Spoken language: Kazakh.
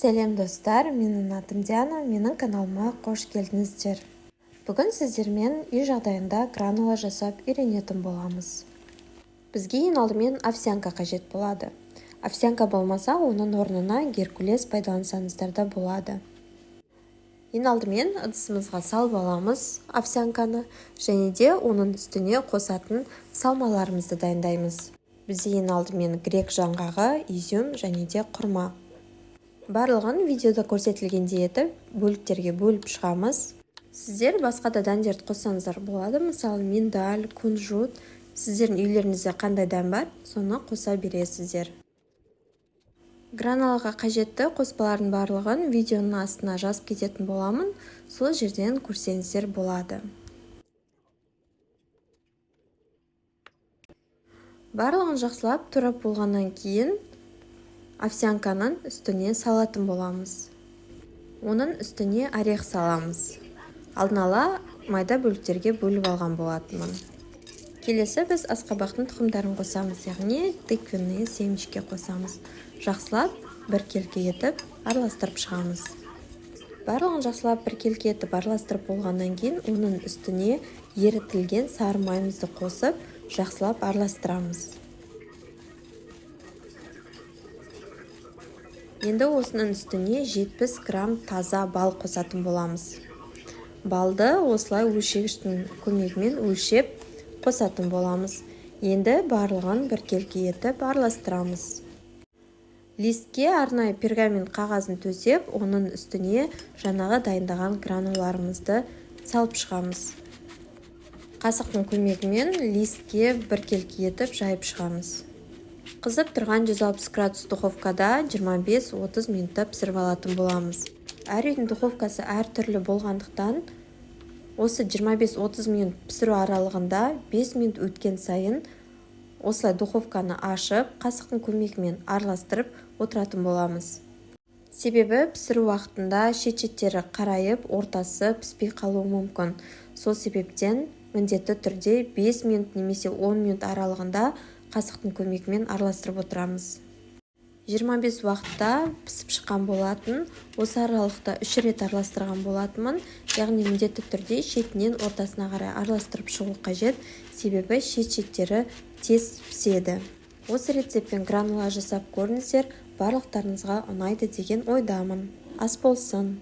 Сәлем достар, менің атым Диана, менің каналыма қош келдіңіздер. Бүгін сіздермен үй жағдайында гранула жасап үйренетін боламыз. Бізге ең алдымен овсянка қажет болады. Овсянка болмаса, оның орнына геркулес пайдалансаңыздар да болады. Ең алдымен ыдысымызға салып аламыз овсянканы, және де оның үстіне қосатын салмаларымызды дайындаймыз. Бізде ең алдымен грек жаңғағы, изюм және де құрма. Барлығын видеода көрсетілгендей етіп, бөліктерге бөліп шығамыз. Сіздер басқа да дәндерді қоссаңыздар болады. Мысалы, миндаль, кунжут. Сіздердің үйлеріңізде қандай дән бар, соны қоса бересіздер. Гранулаға қажетті қоспалардың барлығын видеоның астына жазып кететін боламын. Сол жерден көрсеңіздер болады. Барлығын жақсылап турап болғаннан кейін овсянканың үстіне салатын боламыз. Оның үстіне орех саламыз. Алдын ала майда бөліктерге бөліп алған болатынмын. Келесі біз асқабақтың тұқымдарын қосамыз, яғни тыквенные семечки қосамыз. Жақсылап бір келке етіп араластырып шығамыз. Барлығын жақсылап бір келке етіп араластырып болғаннан кейін оның үстіне ерітілген сары майымызды қосып, жақсылап араластырамыз. Енді осының үстіне 70 грамм таза бал қосатын боламыз. Балды осылай өлшегіштің көмегімен өлшеп қосатын боламыз. Енді барлығын бір келке етіп араластырамыз. Листке арнайы пергамент қағазын төсеп, оның үстіне жаңағы дайындаған гранулаларымызды салып шығамыз. Қасықтың көмегімен листке бір келке етіп жайып шығамыз. Қызып тұрған 160 градус духовкада 25-30 минутта пісіріп алатын боламыз. Әр үйдің духовкасы әр түрлі болғандықтан, осы 25-30 минут пісіру аралығында 5 минут өткен сайын осылай духовканы ашып, қасықтың көмегімен араластырып отыратын боламыз. Себебі пісіру уақытында шет-шеттері қарайып, ортасы піспей қалуы мүмкін. Сол себептен міндетті түрде 5 минут немесе 10 минут аралығында қасықтың көмегімен араластырып отырамыз. 25 уақытта пісіп шыққан болатын, осы аралықта 3 рет араластырған болатынмын, яғни міндетті түрде шетінен ортасына қарай араластырып шығу қажет, себебі шет-шеттері тез піседі. Осы рецептпен гранула жасап көріңіздер, барлықтарыңызға ұнайды деген ойдамын. Ас болсын!